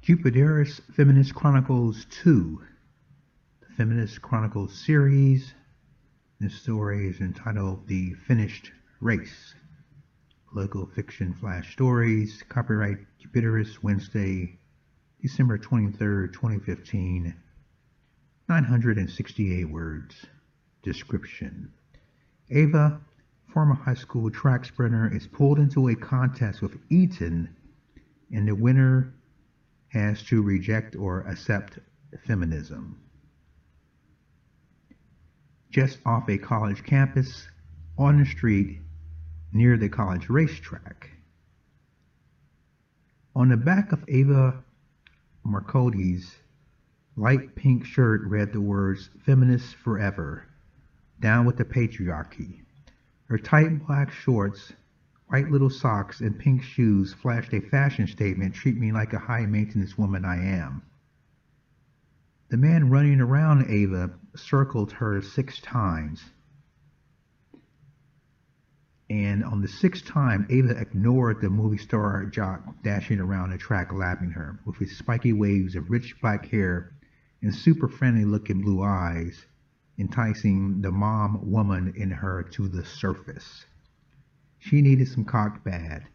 Cupideros Feminist Chronicles 2, the Feminist Chronicles series. This story is entitled The Finished Race. Political fiction flash stories. Copyright Cupideros, Wednesday, December 23rd, 2015. 968 words. Description. Ava, former high school track sprinter, is pulled into a contest with Eaton, and the winner has to reject or accept feminism. Just off a college campus, on the street, near the college racetrack. On the back of Ava Marcody's light pink shirt read the words, "Feminists Forever, Down with the Patriarchy." Her tight black shorts, white little socks, and pink shoes flashed a fashion statement, "Treat me like a high-maintenance woman I am." The man running around Ava circled her 6 times. And on the 6th time, Ava ignored the movie star jock dashing around the track lapping her, with his spiky waves of rich black hair and super friendly-looking blue eyes, enticing the mom woman in her to the surface. She needed some cock bad.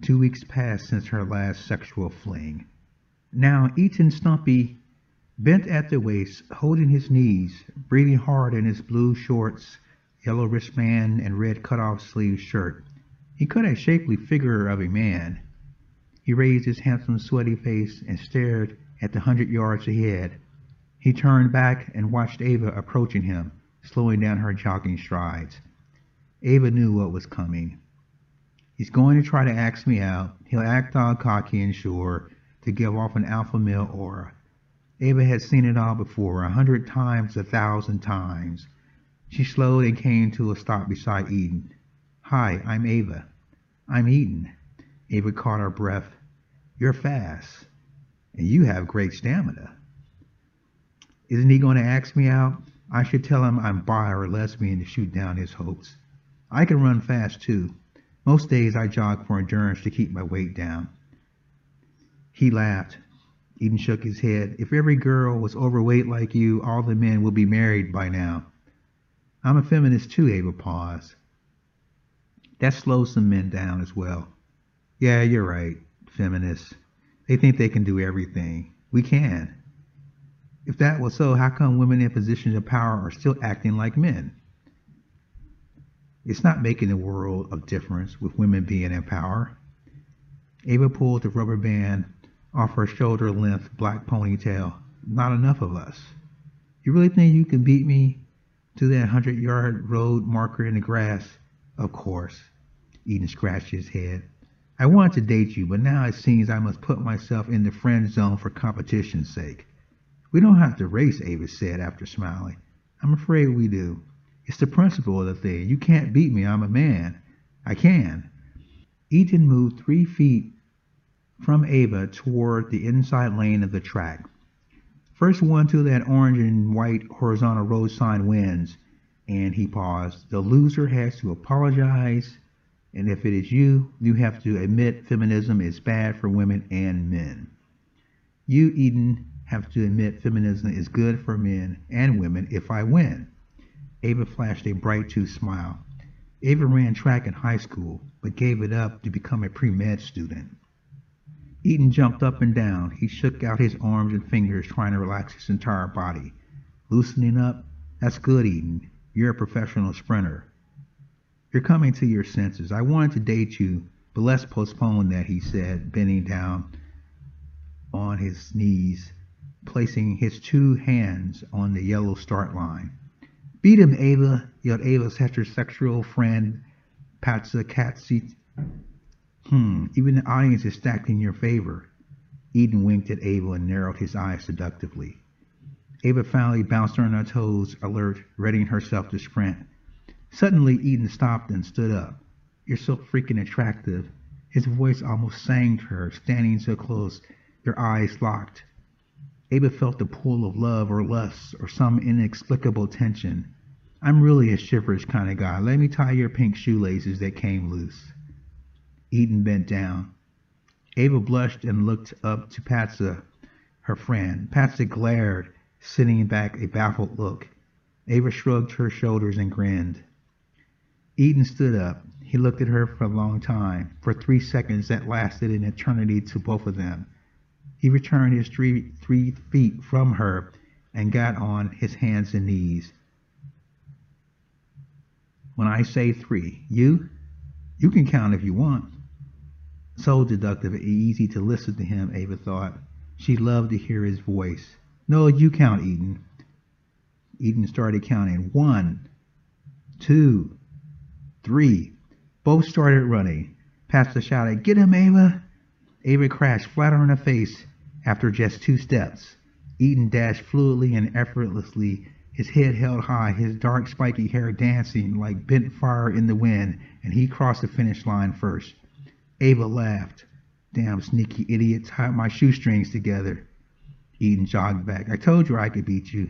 2 weeks passed since her last sexual fling. Now Eaton Stumpy, bent at the waist, holding his knees, breathing hard in his blue shorts, yellow wristband, and red cut-off sleeve shirt. He cut a shapely figure of a man. He raised his handsome, sweaty face and stared at the 100 yards ahead. He turned back and watched Ava approaching him, slowing down her jogging strides. Ava knew what was coming. He's going to try to ask me out. He'll act all cocky and sure to give off an alpha male aura. Ava had seen it all before, 100 times, 1,000 times. She slowed and came to a stop beside Eaton. "Hi, I'm Ava." "I'm Eaton." Ava caught her breath. "You're fast, and you have great stamina." "Isn't he going to ask me out? I should tell him I'm bi or lesbian to shoot down his hopes. I can run fast too. Most days I jog for endurance to keep my weight down." He laughed. Eaton shook his head. "If every girl was overweight like you, all the men would be married by now." "I'm a feminist too," Ava paused. "That slows some men down as well." "Yeah, you're right. Feminists. They think they can do everything. We can. If that was so, how come women in positions of power are still acting like men?" "It's not making a world of difference with women being in power." Ava pulled the rubber band off her shoulder-length black ponytail. "Not enough of us. You really think you can beat me to that 100-yard road marker in the grass?" "Of course." Eaton scratched his head. "I wanted to date you, but now it seems I must put myself in the friend zone for competition's sake." "We don't have to race," Ava said after smiling. "I'm afraid we do. It's the principle of the thing. You can't beat me. I'm a man." "I can." Eaton moved 3 feet from Ava toward the inside lane of the track. "First one to that orange and white horizontal road sign wins." And he paused. "The loser has to apologize, and if it is you, you have to admit feminism is bad for women and men. You, Eaton, have to admit feminism is good for men and women if I win." Ava flashed a bright tooth smile. Ava ran track in high school, but gave it up to become a pre-med student. Eaton jumped up and down. He shook out his arms and fingers, trying to relax his entire body. "Loosening up? That's good, Eaton. You're a professional sprinter. You're coming to your senses. I wanted to date you, but let's postpone that," he said, bending down on his knees, placing his 2 hands on the yellow start line. "Beat him, Ava," yelled Ava's heterosexual friend, Patsa Katsi. Even the audience is stacked in your favor." Eaton winked at Ava and narrowed his eyes seductively. Ava finally bounced on her toes, alert, readying herself to sprint. Suddenly, Eaton stopped and stood up. "You're so freaking attractive." His voice almost sang to her, standing so close, their eyes locked. Ava felt the pull of love or lust or some inexplicable tension. "I'm really a shiverish kind of guy. Let me tie your pink shoelaces that came loose." Eaton bent down. Ava blushed and looked up to Patsa, her friend. Patsa glared, sending back a baffled look. Ava shrugged her shoulders and grinned. Eaton stood up. He looked at her for a long time, for 3 seconds that lasted an eternity to both of them. He returned his three feet from her and got on his hands and knees. When I say 3, you can count if you want. So deductive and easy to listen to him, Ava thought. She loved to hear his voice. No, you count, Eaton. Eaton started counting. 1, 2, 3. Both started running. Pastor shouted, "Get him, Ava!" Ava crashed flat on her face after just 2 steps. Eaton dashed fluidly and effortlessly, his head held high, his dark spiky hair dancing like bent fire in the wind, and he crossed the finish line first. Ava laughed. "Damn sneaky idiot, tied my shoestrings together." Eaton jogged back. "I told you I could beat you.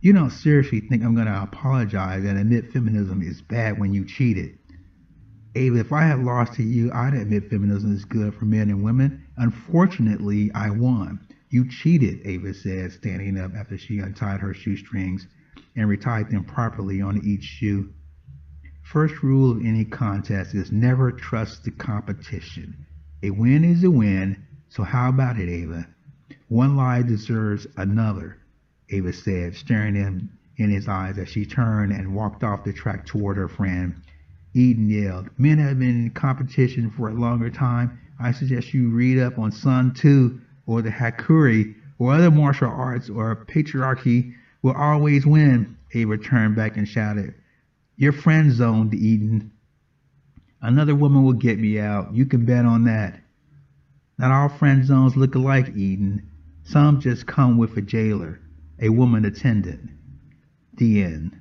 You don't seriously think I'm going to apologize and admit feminism is bad when you cheated?" "Ava, if I had lost to you, I'd admit feminism is good for men and women. Unfortunately, I won." "You cheated," Ava said, standing up after she untied her shoestrings and retied them properly on each shoe. First rule of any contest is never trust the competition. A win is a win, so how about it, Ava? One lie deserves another, Ava said, staring him in his eyes as she turned and walked off the track toward her friend. Eaton yelled, "Men have been in competition for a longer time. I suggest you read up on Sun Tzu or the Hakuri or other martial arts, or patriarchy will always win." Ava turned back and shouted, "You're friend-zoned, Eaton. Another woman will get me out. You can bet on that." "Not all friend zones look alike, Eaton. Some just come with a jailer, a woman attendant." The end.